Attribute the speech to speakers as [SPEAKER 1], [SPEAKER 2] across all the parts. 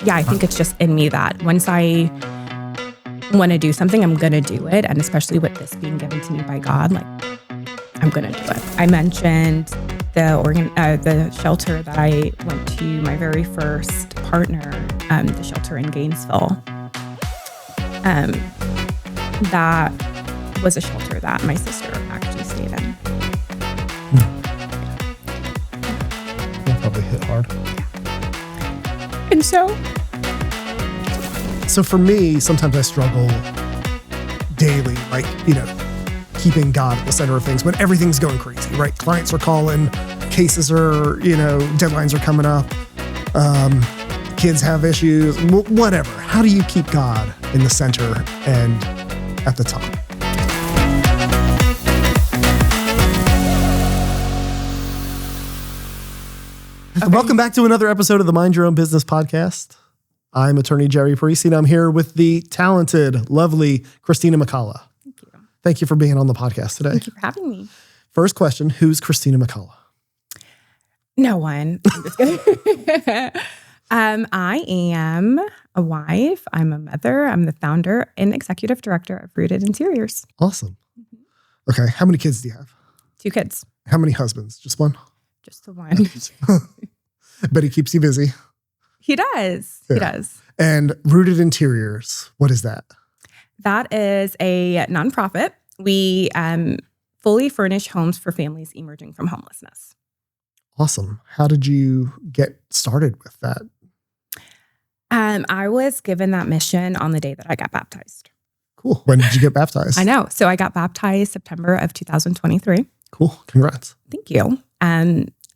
[SPEAKER 1] yeah, I think it's just in me that once I want to do something, I'm going to do it. And especially with this being given to me by God, like, I'm going to do it. I mentioned the shelter that I went to, my very first partner, the shelter in Gainesville. That was a shelter that my sister actually stayed in.
[SPEAKER 2] That probably hit hard.
[SPEAKER 1] And so
[SPEAKER 2] for me, sometimes I struggle daily, like, keeping God at the center of things when everything's going crazy, right? Clients are calling, cases are, deadlines are coming up, kids have issues, whatever. How do you keep God in the center and at the top? Okay. Welcome back to another episode of the Mind Your Own Business podcast. I'm attorney Jerry Parisi, and I'm here with the talented, lovely Kristina McCalla.
[SPEAKER 1] Thank you.
[SPEAKER 2] Thank you for being on the podcast today.
[SPEAKER 1] Thank you for having me.
[SPEAKER 2] First question, who's Kristina McCalla?
[SPEAKER 1] No one. I'm just kidding. I am a wife. I'm a mother. I'm the founder and executive director of Rooted Interiors.
[SPEAKER 2] Awesome. Okay. How many kids do you have?
[SPEAKER 1] 2 kids.
[SPEAKER 2] How many husbands? Just one?
[SPEAKER 1] Just the one.
[SPEAKER 2] But he keeps you busy.
[SPEAKER 1] He does. Yeah. He does.
[SPEAKER 2] And Rooted Interiors, what is that?
[SPEAKER 1] That is a nonprofit. We fully furnish homes for families emerging from homelessness.
[SPEAKER 2] Awesome. How did you get started with that?
[SPEAKER 1] I was given that mission on the day that I got baptized.
[SPEAKER 2] Cool. When did you get baptized?
[SPEAKER 1] I know. So I got baptized September of 2023.
[SPEAKER 2] Cool. Congrats.
[SPEAKER 1] Thank you.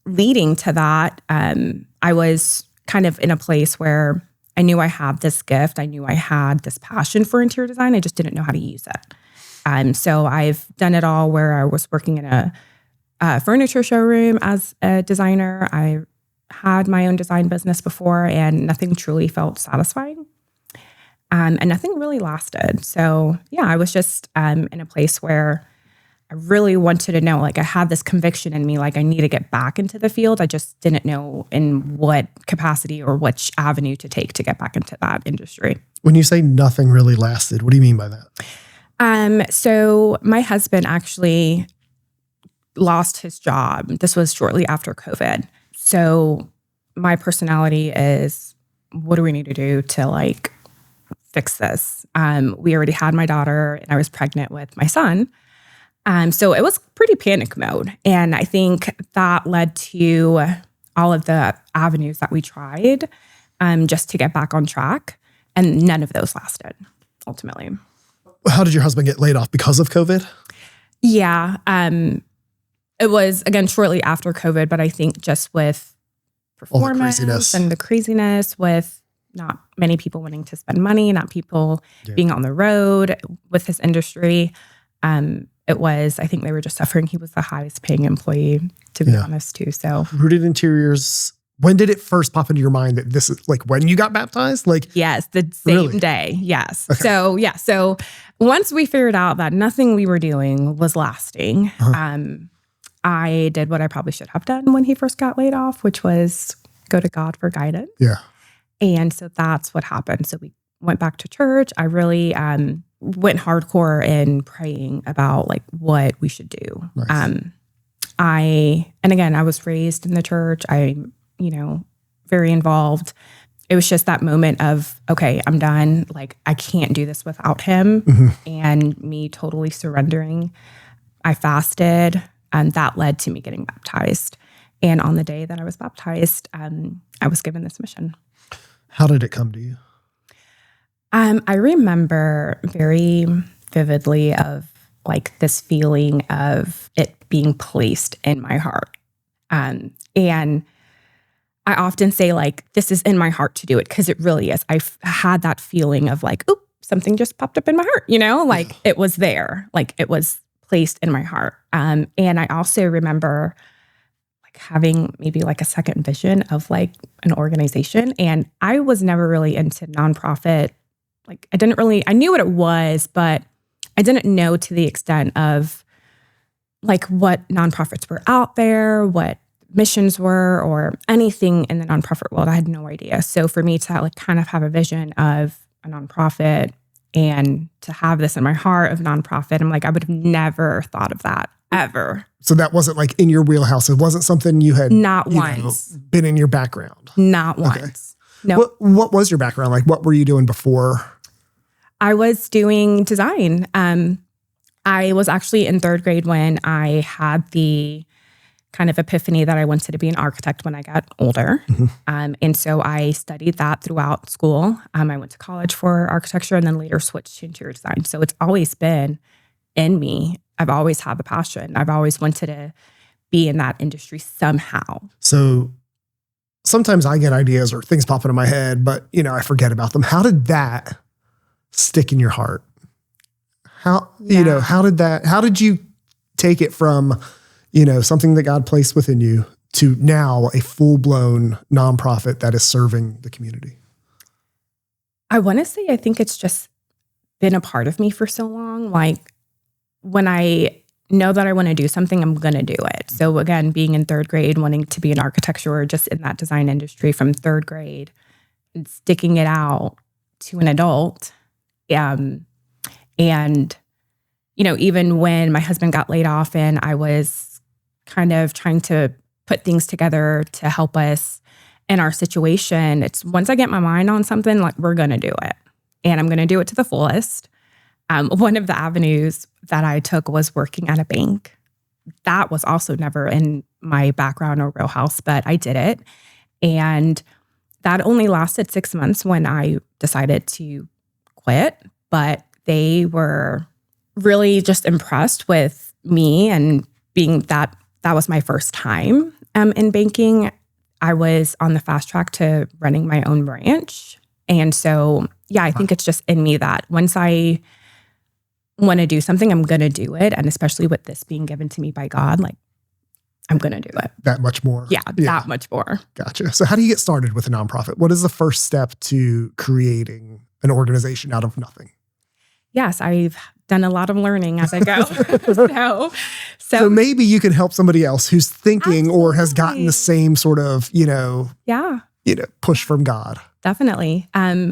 [SPEAKER 1] Leading to that, I was kind of in a place where I knew I had this gift. I knew I had this passion for interior design. I just didn't know how to use it. So I've done it all where I was working in a furniture showroom as a designer. I had my own design business before, and nothing truly felt satisfying. And nothing really lasted. So yeah, I was just in a place where I really wanted to know, like, I had this conviction in me, like, I need to get back into the field. I just didn't know in what capacity or which avenue to take to get back into that industry.
[SPEAKER 2] When you say nothing really lasted, what do you mean by that?
[SPEAKER 1] So my husband actually lost his job. This was shortly after COVID. So my personality is, what do we need to do to, like, fix this? We already had my daughter, and I was pregnant with my son. So it was pretty panic mode. And I think that led to all of the avenues that we tried just to get back on track. And none of those lasted, ultimately.
[SPEAKER 2] How did your husband get laid off? Because of COVID?
[SPEAKER 1] Yeah. It was, again, shortly after COVID, but I think just with performance and the craziness with not many people wanting to spend money, not people being on the road with this industry. It was, I think they were just suffering. He was the highest paying employee, to be honest, too. So
[SPEAKER 2] Rooted Interiors, when did it first pop into your mind that this is, like, when you got baptized? Like,
[SPEAKER 1] yes, the same day. Yes. Okay. So once we figured out that nothing we were doing was lasting, I did what I probably should have done when he first got laid off, which was go to God for guidance.
[SPEAKER 2] Yeah.
[SPEAKER 1] And so that's what happened. So we went back to church. I really went hardcore in praying about, like, what we should do. Nice. And again, I was raised in the church. I'm, very involved. It was just that moment of, okay, I'm done. Like, I can't do this without him, and me totally surrendering. I fasted, and that led to me getting baptized. And on the day that I was baptized, I was given this mission.
[SPEAKER 2] How did it come to you?
[SPEAKER 1] I remember very vividly of, like, this feeling of it being placed in my heart. And I often say, like, this is in my heart to do it, because it really is. I've had that feeling of, like, oop, something just popped up in my heart, like it was there, like it was placed in my heart. And I also remember, like, having maybe, like, a second vision of, like, an organization. And I was never really into nonprofit. Like, I knew what it was, but I didn't know to the extent of, like, what nonprofits were out there, what missions were or anything in the nonprofit world. I had no idea. So for me to like kind of have a vision of a nonprofit and to have this in my heart of nonprofit, I'm like, I would have never thought of that ever.
[SPEAKER 2] So that wasn't like in your wheelhouse. It wasn't something you had
[SPEAKER 1] Not once.
[SPEAKER 2] Been in your background.
[SPEAKER 1] Not once. No.
[SPEAKER 2] What was your background? Like, what were you doing before?
[SPEAKER 1] I was doing design. I was actually in third grade when I had the kind of epiphany that I wanted to be an architect when I got older. And so I studied that throughout school. I went to college for architecture and then later switched to interior design. So it's always been in me. I've always had the passion. I've always wanted to be in that industry somehow.
[SPEAKER 2] So sometimes I get ideas or things pop into my head, but I forget about them. How did that stick in your heart? How did you take it from, something that God placed within you to now a full-blown nonprofit that is serving the community?
[SPEAKER 1] I want to say, I think it's just been a part of me for so long. Like when I know that I want to do something, I'm going to do it. So again, being in third grade, wanting to be an architecture or just in that design industry from third grade and sticking it out to an adult. And, even when my husband got laid off and I was kind of trying to put things together to help us in our situation, it's once I get my mind on something, like we're going to do it and I'm going to do it to the fullest. One of the avenues that I took was working at a bank. That was also never in my background or wheelhouse, but I did it. And that only lasted 6 months when I decided to quit. But they were really just impressed with me and being that was my first time in banking. I was on the fast track to running my own branch. And so, I think it's just in me that once I want to do something, I'm going to do it. And especially with this being given to me by God, like I'm going to do it.
[SPEAKER 2] That much more.
[SPEAKER 1] Yeah, that much more.
[SPEAKER 2] Gotcha. So how do you get started with a nonprofit? What is the first step to creating an organization out of nothing?
[SPEAKER 1] Yes, I've done a lot of learning as I go. So
[SPEAKER 2] maybe you can help somebody else who's thinking or has gotten the same sort of, push from God.
[SPEAKER 1] Definitely.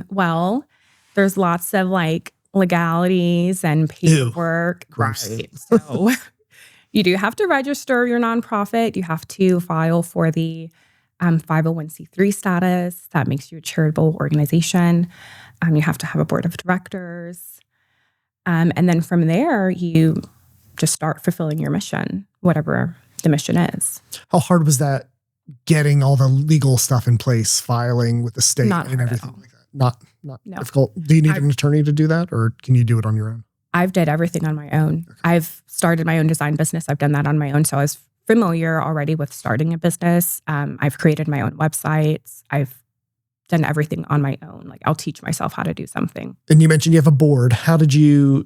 [SPEAKER 1] Well, there's lots of like legalities and paperwork. Right. So you do have to register your nonprofit. You have to file for the 501c3 status. That makes you a charitable organization. You have to have a board of directors. And then from there, you just start fulfilling your mission, whatever the mission is.
[SPEAKER 2] How hard was that getting all the legal stuff in place, filing with the state and everything like that? Not difficult. Do you need an attorney to do that, or can you do it on your own?
[SPEAKER 1] I've did everything on my own. Okay. I've started my own design business. I've done that on my own. So I was familiar already with starting a business. I've created my own websites. I've done everything on my own. Like I'll teach myself how to do something.
[SPEAKER 2] And you mentioned you have a board. How did you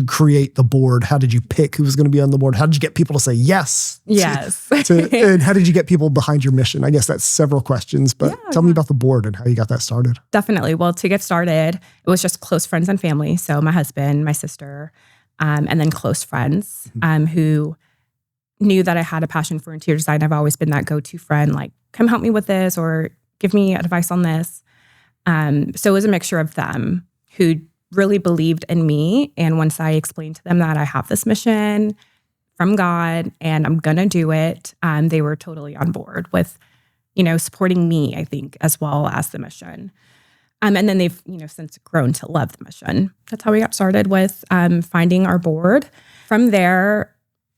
[SPEAKER 2] create the board? How did you pick who was going to be on the board? How did you get people to say yes?
[SPEAKER 1] Yes.
[SPEAKER 2] And how did you get people behind your mission? I guess that's several questions, but tell me about the board and how you got that started.
[SPEAKER 1] Definitely. Well, to get started, it was just close friends and family. So my husband, my sister, and then close friends who knew that I had a passion for interior design. I've always been that go-to friend, like, come help me with this or give me advice on this. So it was a mixture of them who really believed in me. And once I explained to them that I have this mission from God and I'm going to do it, they were totally on board with, supporting me, I think, as well as the mission. And then they've, since grown to love the mission. That's how we got started with finding our board. From there,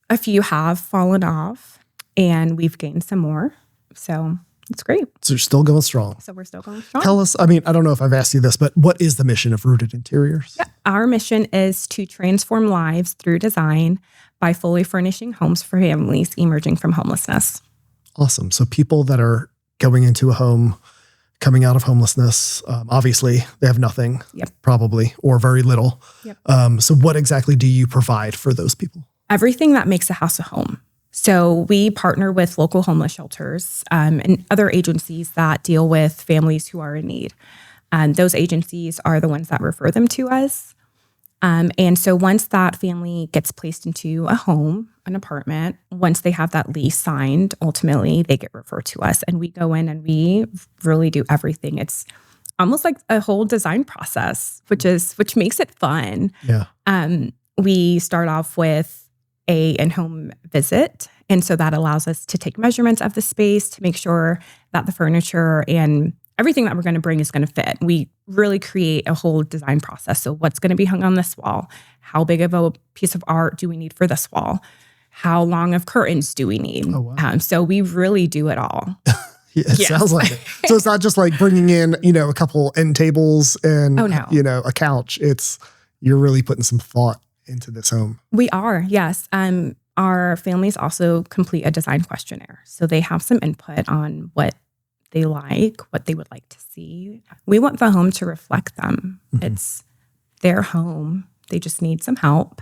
[SPEAKER 1] a few have fallen off and we've gained some more. So it's great.
[SPEAKER 2] So you're still going strong.
[SPEAKER 1] So we're still going strong.
[SPEAKER 2] Tell us, I don't know if I've asked you this, but what is the mission of Rooted Interiors?
[SPEAKER 1] Yeah. Our mission is to transform lives through design by fully furnishing homes for families emerging from homelessness.
[SPEAKER 2] Awesome. So people that are going into a home, coming out of homelessness, obviously they have nothing, probably, or very little. Yep. So what exactly do you provide for those people?
[SPEAKER 1] Everything that makes a house a home. So we partner with local homeless shelters and other agencies that deal with families who are in need. And those agencies are the ones that refer them to us. And so once that family gets placed into a home, an apartment, once they have that lease signed, ultimately they get referred to us and we go in and we really do everything. It's almost like a whole design process, which makes it fun.
[SPEAKER 2] Yeah.
[SPEAKER 1] We start off with a in-home visit. And so that allows us to take measurements of the space to make sure that the furniture and everything that we're going to bring is going to fit. We really create a whole design process. So what's going to be hung on this wall? How big of a piece of art do we need for this wall? How long of curtains do we need?
[SPEAKER 2] Oh, wow.
[SPEAKER 1] So we really do it all.
[SPEAKER 2] It sounds like it. So it's not just like bringing in, a couple end tables and, a couch. You're really putting some thought into this home.
[SPEAKER 1] We are, yes. Our families also complete a design questionnaire. So they have some input on what they like, what they would like to see. We want the home to reflect them. Mm-hmm. It's their home. They just need some help.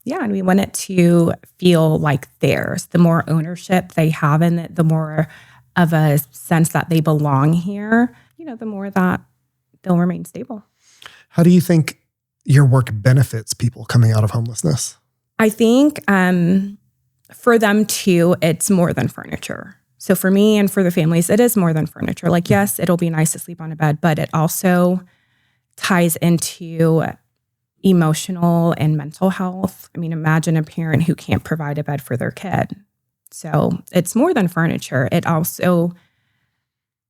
[SPEAKER 1] Yeah, and we want it to feel like theirs. The more ownership they have in it, the more of a sense that they belong here, the more that they'll remain stable.
[SPEAKER 2] How do you think your work benefits people coming out of homelessness?
[SPEAKER 1] I think for them too, it's more than furniture. So for me and for the families, it is more than furniture. Like, yes, it'll be nice to sleep on a bed, but it also ties into emotional and mental health. I mean, imagine a parent who can't provide a bed for their kid. So it's more than furniture. It also,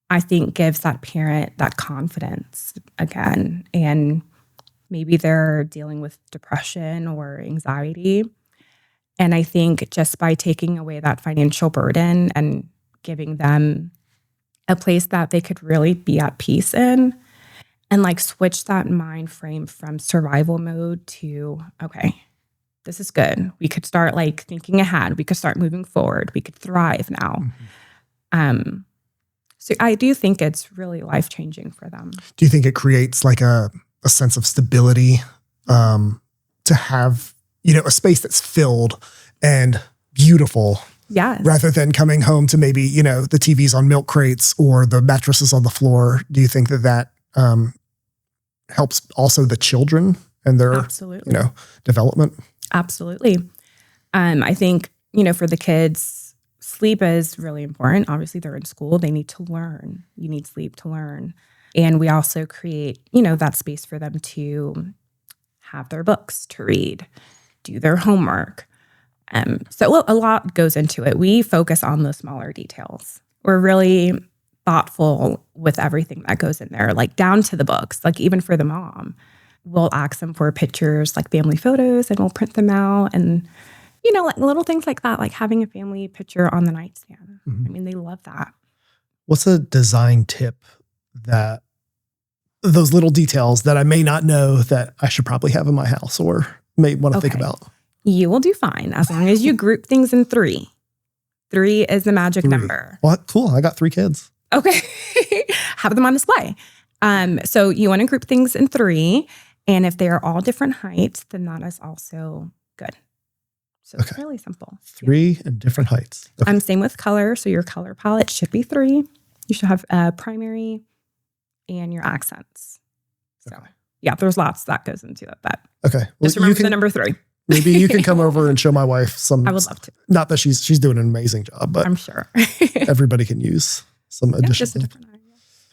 [SPEAKER 1] I think, gives that parent that confidence again. And maybe they're dealing with depression or anxiety. And I think just by taking away that financial burden and giving them a place that they could really be at peace in and like switch that mind frame from survival mode to, okay, this is good. We could start like thinking ahead. We could start moving forward. We could thrive now. Mm-hmm. So I do think it's really life-changing for them.
[SPEAKER 2] Do you think it creates like a sense of stability to have, a space that's filled and beautiful?
[SPEAKER 1] Yes.
[SPEAKER 2] Rather than coming home to maybe, the TV's on milk crates or the mattresses on the floor. Do you think that helps also the children and their,
[SPEAKER 1] absolutely,
[SPEAKER 2] development?
[SPEAKER 1] Absolutely. I think, for the kids, sleep is really important. Obviously, they're in school. They need to learn. You need sleep to learn. And we also create, that space for them to have their books to read, do their homework. So a lot goes into it. We focus on the smaller details. We're really thoughtful with everything that goes in there, like down to the books, like even for the mom. We'll ask them for pictures, like family photos, and we'll print them out. And, like little things like that, like having a family picture on the nightstand. Mm-hmm. I mean, they love that.
[SPEAKER 2] What's a design tip that those little details that I may not know that I should probably have in my house or may want to think about?
[SPEAKER 1] You will do fine as long as you group things in 3. 3 is the magic number.
[SPEAKER 2] What? Cool. I got 3 kids.
[SPEAKER 1] Okay. Have them on display. So you want to group things in 3. And if they are all different heights, then that is also good. So it's really simple.
[SPEAKER 2] 3 and different heights. Okay.
[SPEAKER 1] Same with color. So your color palette should be 3. You should have primary and your accents. So yeah, there's lots that goes into it. But just remember the number 3.
[SPEAKER 2] Maybe you can come over and show my wife some.
[SPEAKER 1] I would love to.
[SPEAKER 2] Not that she's doing an amazing job, but
[SPEAKER 1] I'm sure
[SPEAKER 2] everybody can use some additional.
[SPEAKER 1] Just a different idea.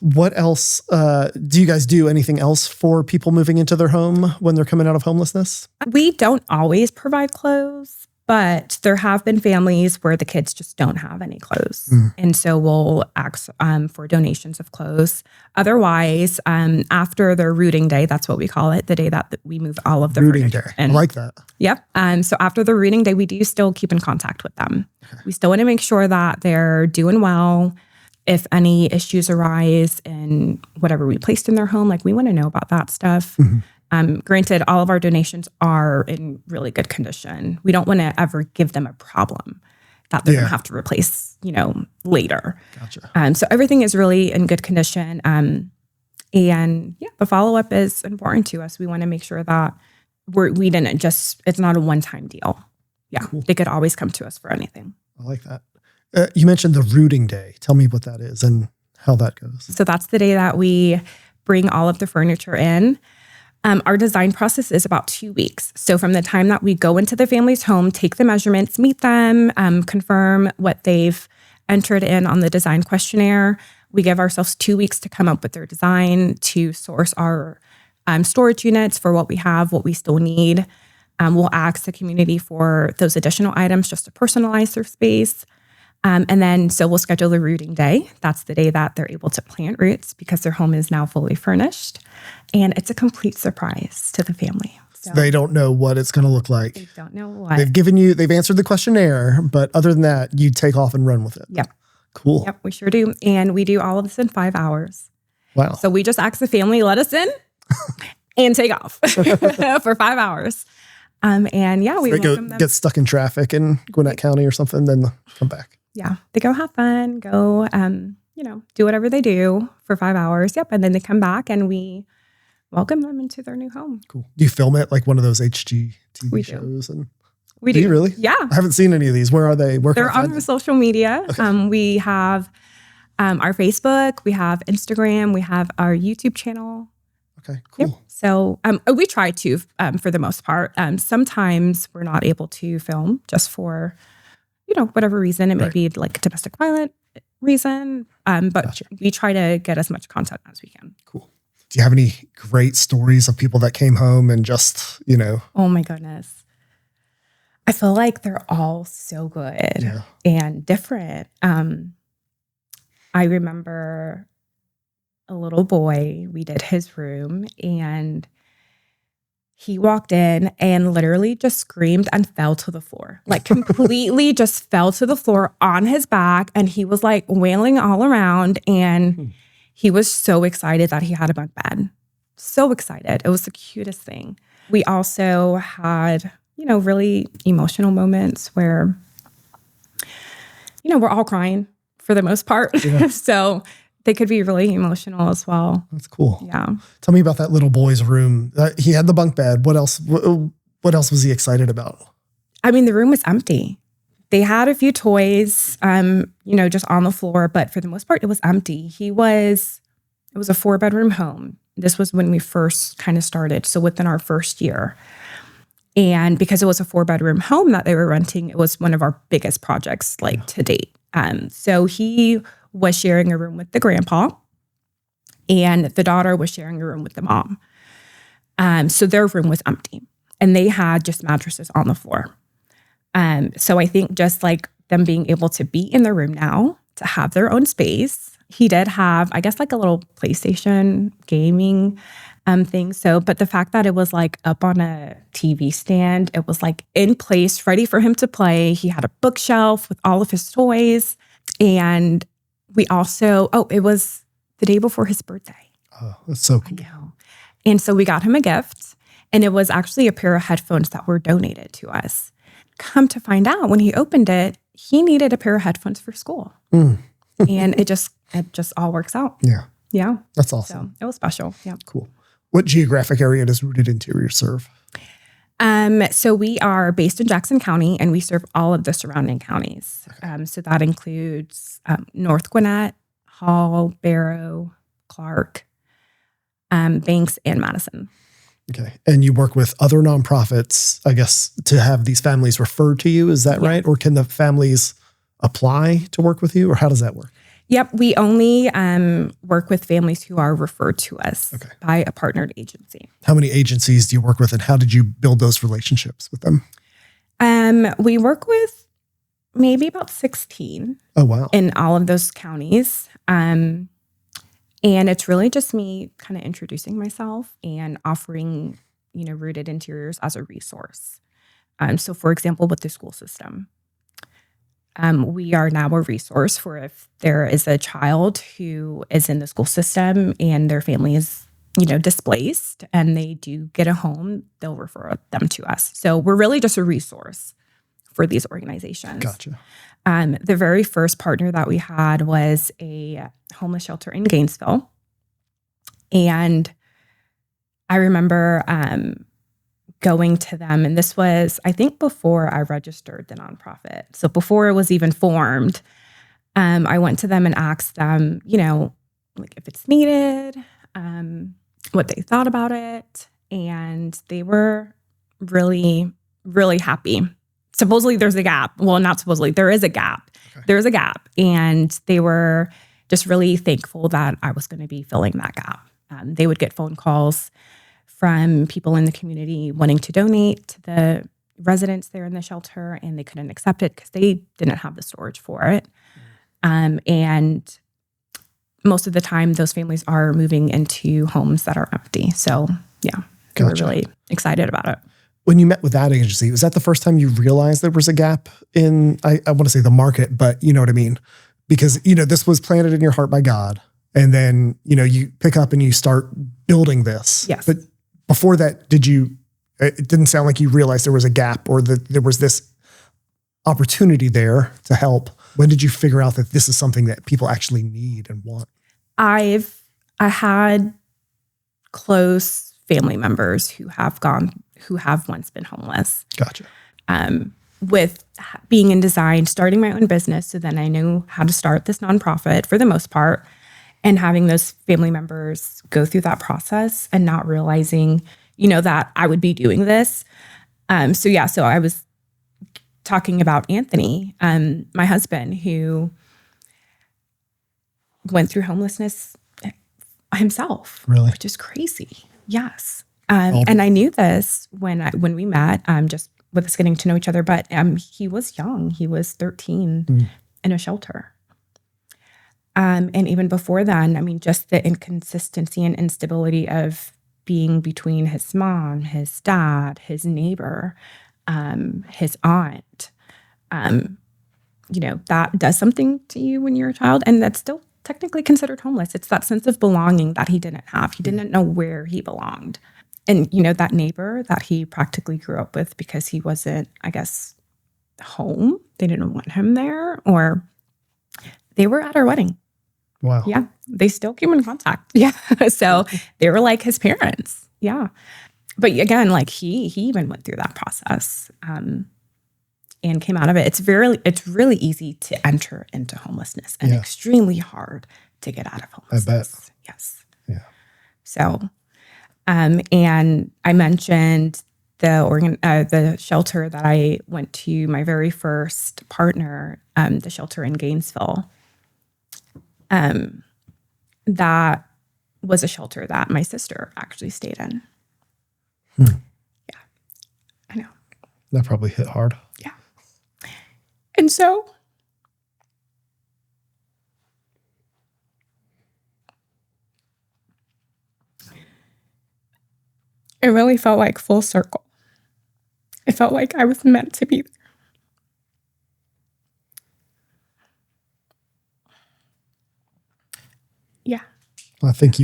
[SPEAKER 2] What else? Do you guys do anything else for people moving into their home when they're coming out of homelessness?
[SPEAKER 1] We don't always provide clothes, but there have been families where the kids just don't have any clothes. And so we'll ask for donations of clothes. Otherwise, after their rooting day, that's what we call it, the day that we move all of the
[SPEAKER 2] rooting day. I like that.
[SPEAKER 1] Yep. So after the rooting day, we do still keep in contact with them. Okay. We still want to make sure that they're doing well. If any issues arise in whatever we placed in their home, like we want to know about that stuff. Mm-hmm. Granted, all of our donations are in really good condition. We don't want to ever give them a problem that they're going to have to replace, later.
[SPEAKER 2] Gotcha.
[SPEAKER 1] So everything is really in good condition. And the follow-up is important to us. We want to make sure that it's not a one-time deal. Yeah. Cool. They could always come to us for anything.
[SPEAKER 2] I like that. You mentioned the rooting day. Tell me what that is and how that goes.
[SPEAKER 1] So that's the day that we bring all of the furniture in. Our design process is about 2 weeks. So from the time that we go into the family's home, take the measurements, meet them, confirm what they've entered in on the design questionnaire, we give ourselves 2 weeks to come up with their design, to source our storage units for what we have, what we still need. We'll ask the community for those additional items just to personalize their space. So we'll schedule the rooting day. That's the day that they're able to plant roots because their home is now fully furnished. And it's a complete surprise to the family. So
[SPEAKER 2] they don't know what it's going to look like.
[SPEAKER 1] They don't know what.
[SPEAKER 2] They've answered the questionnaire, but other than that, you take off and run with it.
[SPEAKER 1] Yep.
[SPEAKER 2] Cool.
[SPEAKER 1] Yep, we sure do. And we do all of this in 5 hours.
[SPEAKER 2] Wow.
[SPEAKER 1] So we just ask the family, let us in and take off for 5 hours. We welcome them.
[SPEAKER 2] Get stuck in traffic in Gwinnett County or something, then come back.
[SPEAKER 1] Yeah, they go have fun, go, do whatever they do for 5 hours. Yep, and then they come back and we welcome them into their new home.
[SPEAKER 2] Cool. Do you film it like one of those HGTV shows? And
[SPEAKER 1] we do.
[SPEAKER 2] You really?
[SPEAKER 1] Yeah.
[SPEAKER 2] I haven't seen any of these. Where are they?
[SPEAKER 1] They're on our social media. Okay. We have our Facebook, we have Instagram, we have our YouTube channel.
[SPEAKER 2] Okay, cool.
[SPEAKER 1] Yep. So we try to, for the most part. Sometimes we're not able to film just for, whatever reason. It may be like a domestic violence reason, but gotcha. We try to get as much content as we can.
[SPEAKER 2] Cool. Do you have any great stories of people that came home and just,
[SPEAKER 1] Oh my goodness. I feel like they're all so good and different. I remember a little boy, we did his room and he walked in and literally just screamed and fell to the floor, like completely just fell to the floor on his back. And he was like wailing all around and he was so excited that he had a bunk bed. So excited. It was the cutest thing. We also had, really emotional moments where, we're all crying for the most part. Yeah. So they could be really emotional as well.
[SPEAKER 2] That's cool.
[SPEAKER 1] Yeah.
[SPEAKER 2] Tell me about that little boy's room. He had the bunk bed. What else? What else was he excited about?
[SPEAKER 1] I mean, the room was empty. They had a few toys, just on the floor, but for the most part, it was empty. It was a 4-bedroom home. This was when we first kind of started. So within our first year. And because it was a 4-bedroom home that they were renting, it was one of our biggest projects to date. So he was sharing a room with the grandpa and the daughter was sharing a room with the mom. So their room was empty and they had just mattresses on the floor. So I think just like them being able to be in their room now, to have their own space. He did have, I guess, like a little PlayStation gaming thing. So, but the fact that it was like up on a TV stand, it was like in place, ready for him to play. He had a bookshelf with all of his toys. And we also, it was the day before his birthday.
[SPEAKER 2] Oh, that's so cool.
[SPEAKER 1] I know. And so we got him a gift and it was actually a pair of headphones that were donated to us. Come to find out when he opened it, he needed a pair of headphones for school. And it just all works out.
[SPEAKER 2] Yeah.
[SPEAKER 1] Yeah.
[SPEAKER 2] That's awesome.
[SPEAKER 1] So it was special. Yeah.
[SPEAKER 2] Cool. What geographic area does Rooted Interior serve?
[SPEAKER 1] So we are based in Jackson County and we serve all of the surrounding counties. Okay. So that includes North Gwinnett, Hall, Barrow, Clark, Banks, and Madison.
[SPEAKER 2] Okay. And you work with other nonprofits, I guess, to have these families referred to you. Is that right? Or can the families apply to work with you, or how does that work?
[SPEAKER 1] Yep. We only work with families who are referred to us by a partnered agency.
[SPEAKER 2] How many agencies do you work with and how did you build those relationships with them?
[SPEAKER 1] We work with maybe about 16.
[SPEAKER 2] Oh, wow.
[SPEAKER 1] In all of those counties. And it's really just me kind of introducing myself and offering, Rooted Interiors as a resource. So for example, with the school system, we are now a resource for if there is a child who is in the school system and their family is, displaced and they do get a home, they'll refer them to us. So we're really just a resource for these organizations.
[SPEAKER 2] Gotcha.
[SPEAKER 1] The very first partner that we had was a homeless shelter in Gainesville. And I remember going to them, and this was, I think, before I registered the nonprofit. So before it was even formed, I went to them and asked them, if it's needed, what they thought about it. and they were really, really happy. Supposedly there's a gap. Well, not supposedly, there is a gap.
[SPEAKER 2] Okay.
[SPEAKER 1] There's a gap. And they were just really thankful that I was going to be filling that gap. They would get phone calls from people in the community wanting to donate to the residents there in the shelter, and they couldn't accept it because they didn't have the storage for it. And most of the time, those families are moving into homes that are empty. So, yeah, they were really excited about it.
[SPEAKER 2] When you met with that agency, was that the first time you realized there was a gap in, I want to say the market, but you know what I mean? Because, this was planted in your heart by God. And then, you pick up and you start building this.
[SPEAKER 1] Yes.
[SPEAKER 2] But before that, it didn't sound like you realized there was a gap or that there was this opportunity there to help. When did you figure out that this is something that people actually need and want? I
[SPEAKER 1] had close family members who have once been homeless.
[SPEAKER 2] Gotcha.
[SPEAKER 1] With being in design, starting my own business. So then I knew how to start this nonprofit for the most part, and having those family members go through that process and not realizing, that I would be doing this. So I was talking about Anthony, my husband, who went through homelessness himself.
[SPEAKER 2] Really?
[SPEAKER 1] Which is crazy. Yes. And I knew this when we met, just with us getting to know each other, but he was young. He was 13 in a shelter. And even before then, just the inconsistency and instability of being between his mom, his dad, his neighbor, his aunt, that does something to you when you're a child, and that's still technically considered homeless. It's that sense of belonging that he didn't have. He didn't know where he belonged. And, that neighbor that he practically grew up with because he wasn't, I guess, home. They didn't want him there, or they were at our wedding.
[SPEAKER 2] Wow.
[SPEAKER 1] Yeah. They still came in contact. Yeah. So they were like his parents. Yeah. But again, he even went through that process and came out of it. It's really easy to enter into homelessness and extremely hard to get out of homelessness.
[SPEAKER 2] I bet.
[SPEAKER 1] Yes.
[SPEAKER 2] Yeah.
[SPEAKER 1] So, and I mentioned the shelter that I went to, my very first partner, the shelter in Gainesville. That was a shelter that my sister actually stayed in. Yeah, I know.
[SPEAKER 2] That probably hit hard.
[SPEAKER 1] Yeah. And so it really felt like full circle. It felt like I was meant to be there. Yeah.
[SPEAKER 2] I think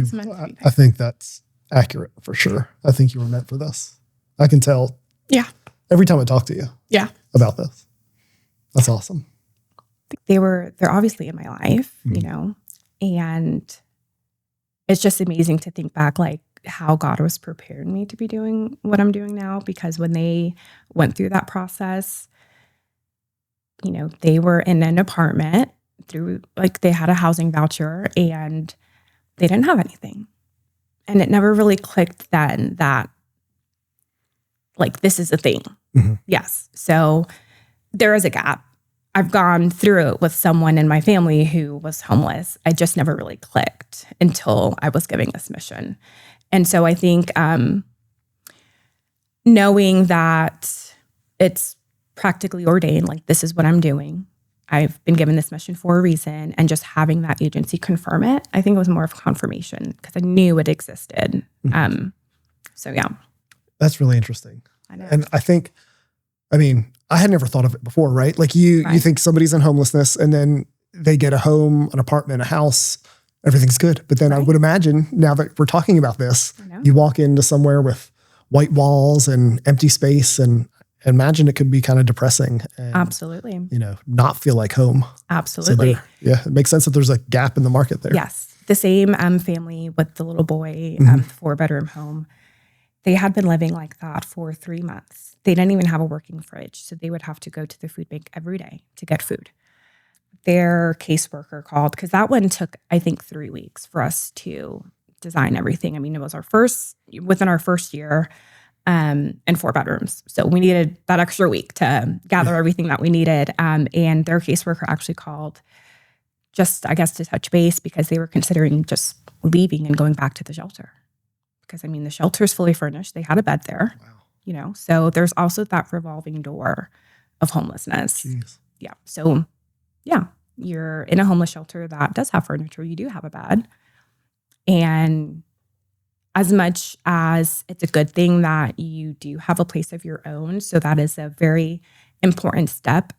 [SPEAKER 2] that's accurate for sure. I think you were meant for this. I can tell.
[SPEAKER 1] Yeah.
[SPEAKER 2] Every time I talk to you.
[SPEAKER 1] Yeah.
[SPEAKER 2] About this. That's awesome.
[SPEAKER 1] They're obviously in my life, and it's just amazing to think back how God was preparing me to be doing what I'm doing now, because when they went through that process, they were in an apartment through, they had a housing voucher and they didn't have anything. And it never really clicked then that this is a thing. Mm-hmm. Yes. So there is a gap. I've gone through it with someone in my family who was homeless. I just never really clicked until I was giving this mission. And so I think knowing that it's practically ordained, this is what I'm doing. I've been given this mission for a reason, and just having that agency confirm it, I think it was more of confirmation because I knew it existed. Mm-hmm. So yeah.
[SPEAKER 2] That's really interesting.
[SPEAKER 1] I know.
[SPEAKER 2] And I think, I had never thought of it before, right? You think somebody's in homelessness and then they get a home, an apartment, a house, everything's good. But then I would imagine, now that we're talking about this, you walk into somewhere with white walls and empty space, and imagine it could be kind of depressing. And,
[SPEAKER 1] absolutely.
[SPEAKER 2] Not feel like home.
[SPEAKER 1] Absolutely.
[SPEAKER 2] So it makes sense that there's a gap in the market there.
[SPEAKER 1] Yes. The same family with the little boy, 4-bedroom home, they had been living like that for 3 months. They didn't even have a working fridge, so they would have to go to the food bank every day to get food. Their caseworker called, because that one took, I think, 3 weeks for us to design everything. I mean, it was within our first year, and 4 bedrooms. So we needed that extra week to gather everything that we needed. And their caseworker actually called just, I guess, to touch base because they were considering just leaving and going back to the shelter. Because, I mean, the shelter is fully furnished. They had a bed there, so there's also that revolving door of homelessness.
[SPEAKER 2] Jeez.
[SPEAKER 1] Yeah. So, yeah, you're in a homeless shelter that does have furniture. You do have a bed. And as much as it's a good thing that you do have a place of your own, so that is a very important step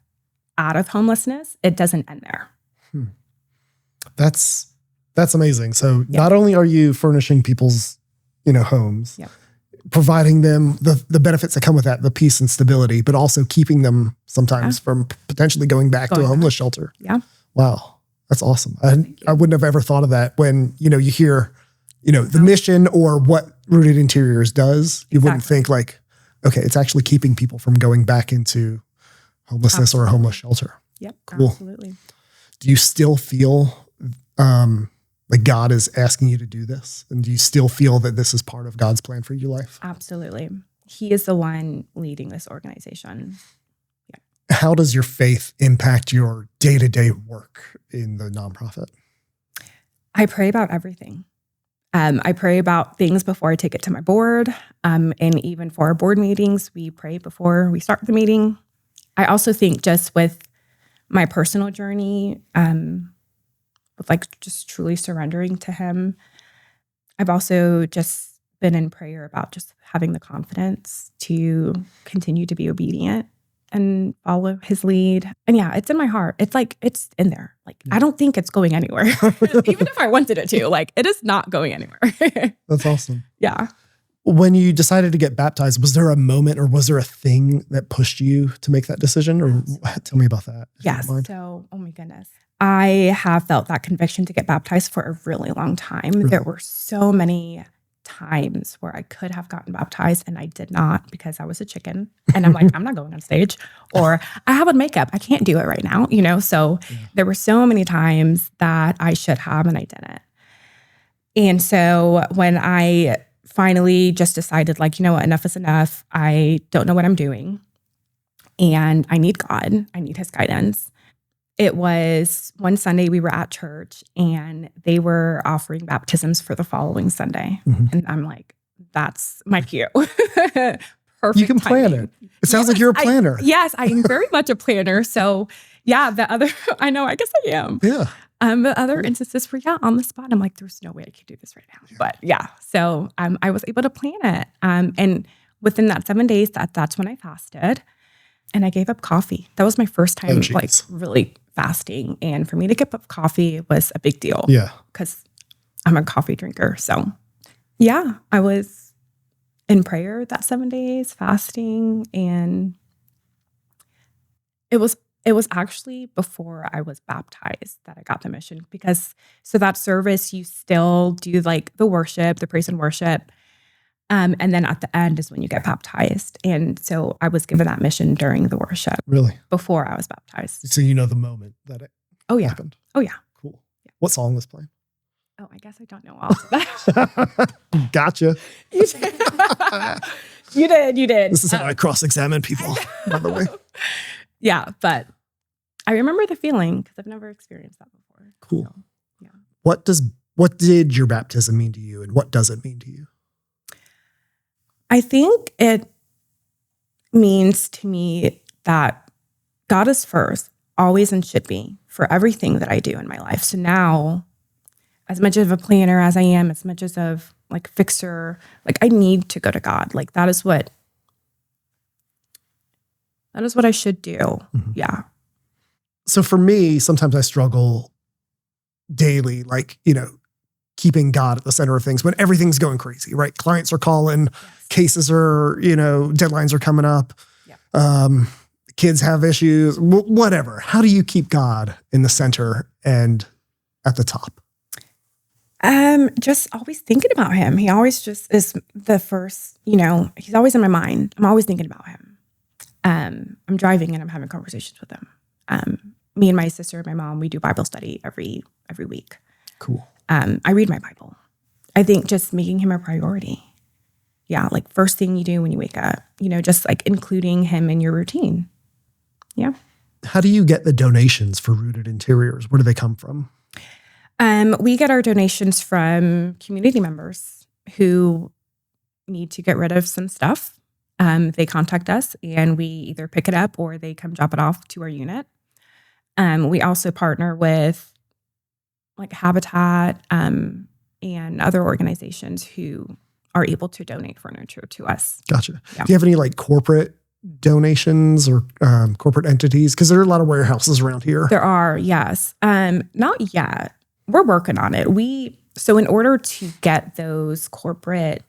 [SPEAKER 1] out of homelessness, it doesn't end there.
[SPEAKER 2] That's amazing. So not only are you furnishing people's, homes, providing them the benefits that come with that, the peace and stability, but also keeping them sometimes from potentially going back to a homeless shelter.
[SPEAKER 1] Yeah.
[SPEAKER 2] Wow. That's awesome. I wouldn't have ever thought of that when, you hear, the mission or what Rooted Interiors does. You wouldn't think like, okay, it's actually keeping people from going back into homelessness or a homeless shelter.
[SPEAKER 1] Yep.
[SPEAKER 2] Cool.
[SPEAKER 1] Absolutely.
[SPEAKER 2] Do you still feel like God is asking you to do this? And do you still feel that this is part of God's plan for your life?
[SPEAKER 1] Absolutely. He is the one leading this organization. Yeah.
[SPEAKER 2] How does your faith impact your day-to-day work in the nonprofit?
[SPEAKER 1] I pray about everything. I pray about things before I take it to my board. And even for our board meetings, we pray before we start the meeting. I also think just with my personal journey, with like just truly surrendering to him, I've also just been in prayer about just having the confidence to continue to be obedient and follow his lead. And yeah, it's in my heart. It's like, it's in there. Like, I don't think it's going anywhere. Even if I wanted it to, like, it is not going anywhere.
[SPEAKER 2] That's awesome.
[SPEAKER 1] Yeah.
[SPEAKER 2] When you decided to get baptized, was there a moment or was there a thing that pushed you to make that decision? Or tell me about that.
[SPEAKER 1] Yes. So, oh my goodness. I have felt that conviction to get baptized for a really long time.
[SPEAKER 2] Really?
[SPEAKER 1] There were so many times where I could have gotten baptized and I did not because I was a chicken. And I'm like, I'm not going on stage. Or I have on makeup. I can't do it right now. So there were so many times that I should have and I didn't. And so when I finally just decided, like, you know what, enough is enough. I don't know what I'm doing. And I need God. I need his guidance. It was one Sunday we were at church and they were offering baptisms for the following Sunday. Mm-hmm. And I'm like, that's my cue. Perfect.
[SPEAKER 2] You can plan it. It sounds like you're a planner.
[SPEAKER 1] Yes, I am very much a planner. So yeah, I guess I am.
[SPEAKER 2] Yeah.
[SPEAKER 1] The other instances were, on the spot. I'm like, there's no way I could do this right now. Yeah. But yeah, so I was able to plan it. And within that 7 days, that's when I fasted. And I gave up coffee. That was my first time really fasting. And for me to give up coffee was a big deal.
[SPEAKER 2] Yeah. Because
[SPEAKER 1] I'm a coffee drinker. So yeah, I was in prayer that 7 days, fasting. And it was actually before I was baptized that I got the mission. Because so that service, you still do like the worship, the praise and worship. And then at the end is when you get baptized. And so I was given that mission during the worship.
[SPEAKER 2] Really?
[SPEAKER 1] Before I was baptized.
[SPEAKER 2] So you know the moment that it happened?
[SPEAKER 1] Oh, yeah.
[SPEAKER 2] Cool. Yeah. What song was playing?
[SPEAKER 1] Oh, I guess I don't know all of that.
[SPEAKER 2] Gotcha.
[SPEAKER 1] You did. You did.
[SPEAKER 2] This is how I cross-examine people, by the way.
[SPEAKER 1] Yeah, but I remember the feeling because I've never experienced that before.
[SPEAKER 2] Cool.
[SPEAKER 1] So, yeah.
[SPEAKER 2] What did your baptism mean to you and what does it mean to you?
[SPEAKER 1] I think it means to me that God is first, always and should be, for everything that I do in my life. So now, as much of a planner as I am, as much as of like fixer, like I need to go to God. Like that is what I should do. Mm-hmm. Yeah.
[SPEAKER 2] So for me, sometimes I struggle daily, like, keeping God at the center of things when everything's going crazy, right? Clients are calling, cases are, deadlines are coming up. Yeah. Kids have issues, whatever. How do you keep God in the center and at the top?
[SPEAKER 1] Just always thinking about him. He always just is the first, he's always in my mind. I'm always thinking about him. I'm driving and I'm having conversations with him. Me and my sister and my mom, we do Bible study every week.
[SPEAKER 2] Cool.
[SPEAKER 1] I read my Bible I think just making him a priority. Yeah, like first thing you do when you wake up, just like including him in your routine. Yeah.
[SPEAKER 2] How do you get the donations for Rooted Interiors? Where do they come from?
[SPEAKER 1] We get our donations from community members who need to get rid of some stuff. They contact us and we either pick it up or they come drop it off to our unit. We also partner with like Habitat and other organizations who are able to donate furniture to us.
[SPEAKER 2] Gotcha.
[SPEAKER 1] Yeah.
[SPEAKER 2] Do you have any like corporate donations or corporate entities? Because there are a lot of warehouses around here.
[SPEAKER 1] There are, yes. Not yet. We're working on it. So in order to get those corporate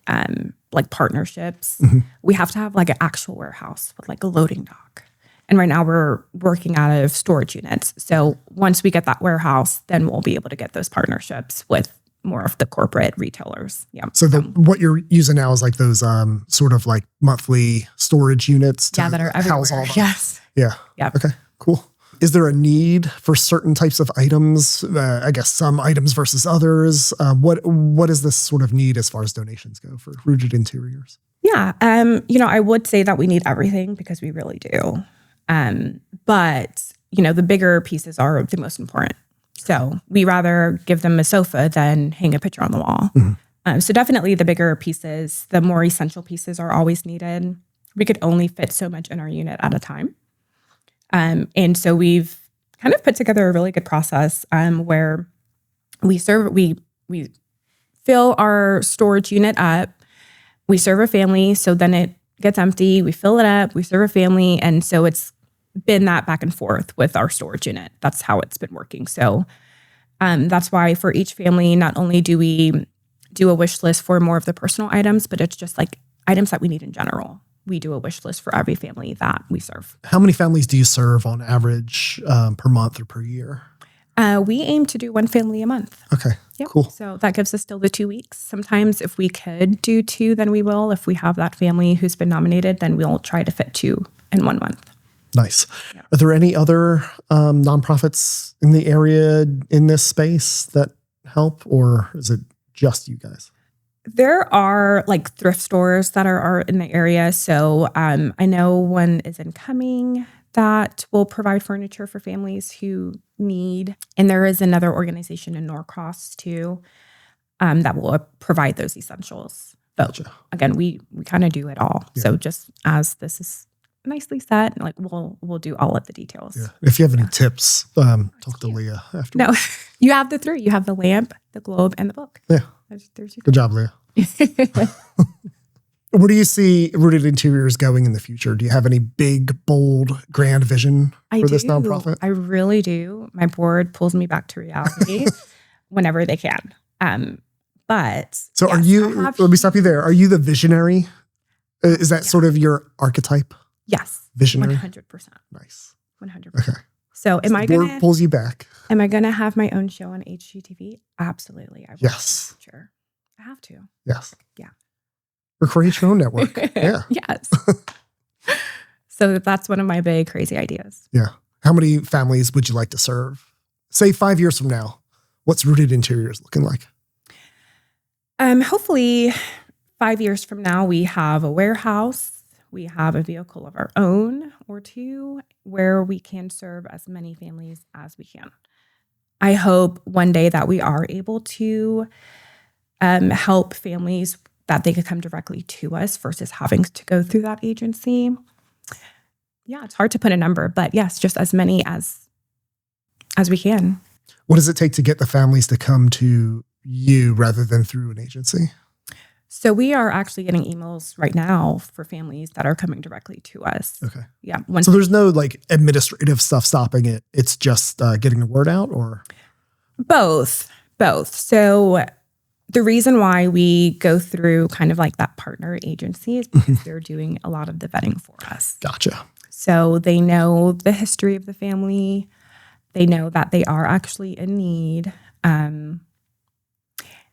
[SPEAKER 1] like partnerships, we have to have like an actual warehouse with like a loading dock. And right now we're working out of storage units. So once we get that warehouse, then we'll be able to get those partnerships with more of the corporate retailers. Yeah.
[SPEAKER 2] So what you're using now is like those sort of like monthly storage units to
[SPEAKER 1] that are everywhere.
[SPEAKER 2] House all that.
[SPEAKER 1] Yes.
[SPEAKER 2] Yeah.
[SPEAKER 1] Yep.
[SPEAKER 2] Okay, cool. Is there a need for certain types of items? I guess some items versus others. What is this sort of need as far as donations go for Rooted Interiors?
[SPEAKER 1] Yeah. I would say that we need everything because we really do. But the bigger pieces are the most important. So we rather give them a sofa than hang a picture on the wall. So definitely the bigger pieces, the more essential pieces are always needed. We could only fit so much in our unit at a time. And so we've kind of put together a really good process where we fill our storage unit up. We serve a family, so then it gets empty. We fill it up, we serve a family. And so it's been that back and forth with our storage unit. That's how it's been working. So that's why for each family, not only do we do a wish list for more of the personal items, but it's just like items that we need in general. We do a wish list for every family that we serve.
[SPEAKER 2] How many families do you serve on average per month or per year?
[SPEAKER 1] We aim to do one family a month.
[SPEAKER 2] Okay,
[SPEAKER 1] yep.
[SPEAKER 2] Cool.
[SPEAKER 1] So that gives us still the 2 weeks. Sometimes if we could do 2, then we will. If we have that family who's been nominated, then we'll try to fit 2 in 1 month.
[SPEAKER 2] Nice.
[SPEAKER 1] Yep.
[SPEAKER 2] Are there any other nonprofits in the area in this space that help, or is it just you guys?
[SPEAKER 1] There are like thrift stores that are in the area. So I know one is in Cumming that will provide furniture for families who need. And there is another organization in Norcross too that will provide those essentials. But
[SPEAKER 2] Gotcha.
[SPEAKER 1] Again, we kind of do it all.
[SPEAKER 2] Yeah.
[SPEAKER 1] So just as this is nicely set, like we'll do all of the details.
[SPEAKER 2] Yeah. If you have any tips, talk to Leah afterwards.
[SPEAKER 1] No, you have the 3. You have the lamp, the globe, and the book.
[SPEAKER 2] Yeah.
[SPEAKER 1] There's your
[SPEAKER 2] Good job, Leah. Where do you see Rooted Interiors going in the future? Do you have any big, bold, grand vision for this nonprofit?
[SPEAKER 1] I really do. My board pulls me back to reality whenever they can. But
[SPEAKER 2] so
[SPEAKER 1] yes,
[SPEAKER 2] are you, let me stop you there. Are you the visionary? Is that sort of your archetype?
[SPEAKER 1] Yes.
[SPEAKER 2] Visionary?
[SPEAKER 1] 100%.
[SPEAKER 2] Nice.
[SPEAKER 1] 100%.
[SPEAKER 2] Okay.
[SPEAKER 1] So am I
[SPEAKER 2] the board
[SPEAKER 1] going to
[SPEAKER 2] pulls you back?
[SPEAKER 1] Am I going to have my own show on HGTV? Absolutely. I will.
[SPEAKER 2] Yes.
[SPEAKER 1] Sure. I have to.
[SPEAKER 2] Yes.
[SPEAKER 1] Yeah.
[SPEAKER 2] Or create your own network. Yeah.
[SPEAKER 1] Yes. So that's one of my big crazy ideas.
[SPEAKER 2] Yeah. How many families would you like to serve? Say 5 years from now, what's Rooted Interiors looking like?
[SPEAKER 1] Hopefully 5 years from now, we have a warehouse. We have a vehicle of our own or 2 where we can serve as many families as we can. I hope one day that we are able to help families that they could come directly to us versus having to go through that agency. Yeah, it's hard to put a number, but yes, just as many as we can.
[SPEAKER 2] What does it take to get the families to come to you rather than through an agency?
[SPEAKER 1] So we are actually getting emails right now for families that are coming directly to us.
[SPEAKER 2] Okay.
[SPEAKER 1] Yeah.
[SPEAKER 2] So there's no like administrative stuff stopping it. It's just getting the word out, or?
[SPEAKER 1] Both. So the reason why we go through kind of like that partner agency is because they're doing a lot of the vetting for us.
[SPEAKER 2] Gotcha.
[SPEAKER 1] So they know the history of the family. They know that they are actually in need.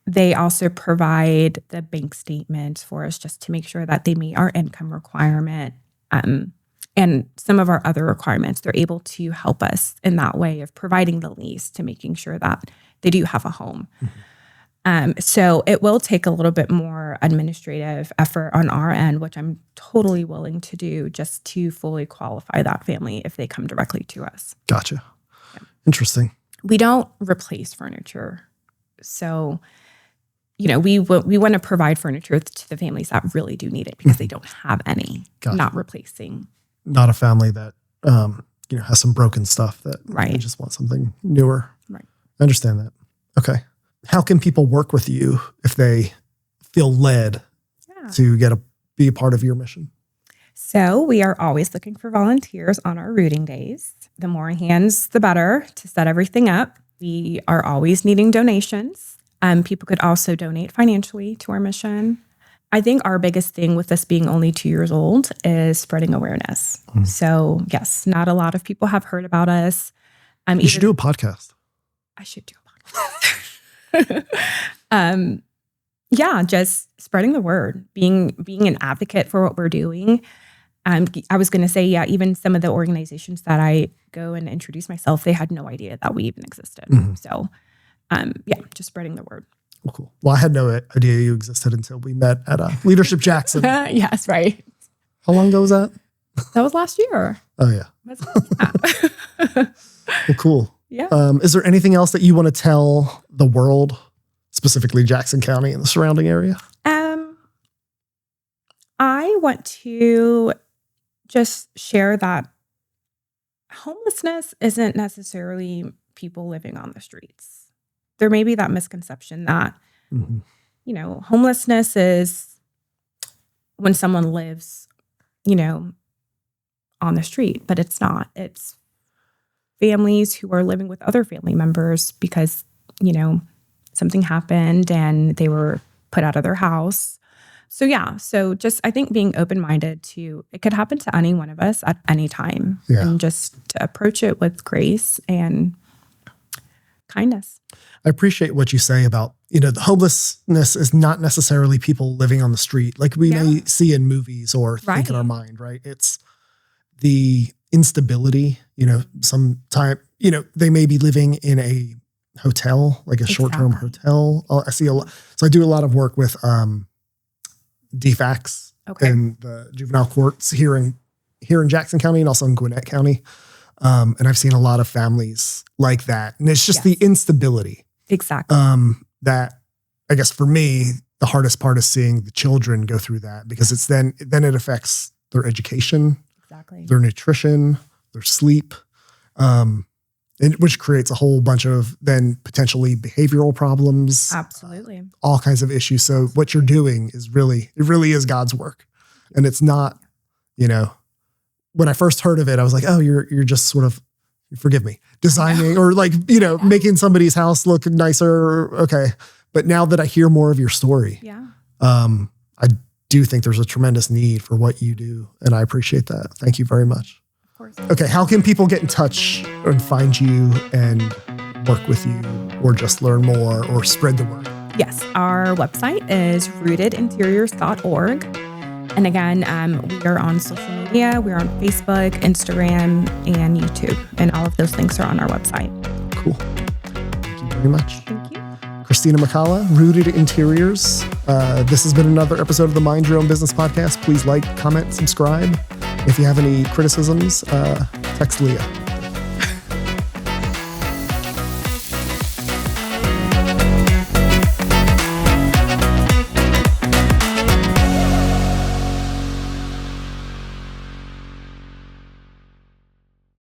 [SPEAKER 1] They also provide the bank statements for us just to make sure that they meet our income requirement and some of our other requirements. They're able to help us in that way of providing the lease to making sure that they do have a home. So it will take a little bit more administrative effort on our end, which I'm totally willing to do just to fully qualify that family if they come directly to us.
[SPEAKER 2] Gotcha. Yeah. Interesting.
[SPEAKER 1] We don't replace furniture. So, we want to provide furniture to the families that really do need it because they don't have any.
[SPEAKER 2] Gotcha.
[SPEAKER 1] Not replacing.
[SPEAKER 2] Not a family that has some broken stuff that
[SPEAKER 1] right.
[SPEAKER 2] they just want something newer.
[SPEAKER 1] Right.
[SPEAKER 2] I understand that. Okay. How can people work with you if they feel led to be a part of your mission?
[SPEAKER 1] So we are always looking for volunteers on our rooting days. The more hands, the better to set everything up. We are always needing donations. People could also donate financially to our mission. I think our biggest thing with us being only 2 years old is spreading awareness. So yes, not a lot of people have heard about us.
[SPEAKER 2] You should do a podcast.
[SPEAKER 1] I should do a podcast. Just spreading the word, being an advocate for what we're doing. I was going to say, even some of the organizations that I go and introduce myself, they had no idea that we even existed. So, just spreading the word.
[SPEAKER 2] Well, cool. Well, I had no idea you existed until we met at Leadership Jackson.
[SPEAKER 1] Yes, right.
[SPEAKER 2] How long ago was that?
[SPEAKER 1] That was last year.
[SPEAKER 2] Oh, yeah. Well, cool.
[SPEAKER 1] Yeah.
[SPEAKER 2] Is there anything else that you want to tell the world, specifically Jackson County and the surrounding area?
[SPEAKER 1] I want to just share that homelessness isn't necessarily people living on the streets. There may be that misconception that, homelessness is when someone lives, on the street, but it's not. It's families who are living with other family members because, something happened and they were put out of their house. So just I think being open-minded to it could happen to any one of us at any time and just to approach it with grace and kindness.
[SPEAKER 2] I appreciate what you say about, the homelessness is not necessarily people living on the street like we may see in movies or think in our mind, right? It's the instability, sometime, they may be living in a hotel, like a short-term hotel. I see a lot. So I do a lot of work with DFACs in the juvenile courts here in Jackson County and also in Gwinnett County. And I've seen a lot of families like that. And it's just the instability.
[SPEAKER 1] Exactly.
[SPEAKER 2] That I guess for me, the hardest part is seeing the children go through that because it's then it affects their education, their nutrition, their sleep, which creates a whole bunch of then potentially behavioral problems.
[SPEAKER 1] Absolutely.
[SPEAKER 2] All kinds of issues. So what you're doing is really is God's work. And it's not, when I first heard of it, I was like, oh, you're just sort of, forgive me, designing or making somebody's house look nicer. Okay. But now that I hear more of your story, I do think there's a tremendous need for what you do. And I appreciate that. Thank you very much.
[SPEAKER 1] Of course.
[SPEAKER 2] Okay. How can people get in touch and find you and work with you or just learn more or spread the word?
[SPEAKER 1] Yes. Our website is rootedinteriors.org. And again, we are on social media. We're on Facebook, Instagram, and YouTube. And all of those links are on our website.
[SPEAKER 2] Cool. Thank you very much.
[SPEAKER 1] Thank you.
[SPEAKER 2] Kristina McCalla, Rooted Interiors. This has been another episode of the Mind Your Own Business podcast. Please like, comment, subscribe. If you have any criticisms, text Leah.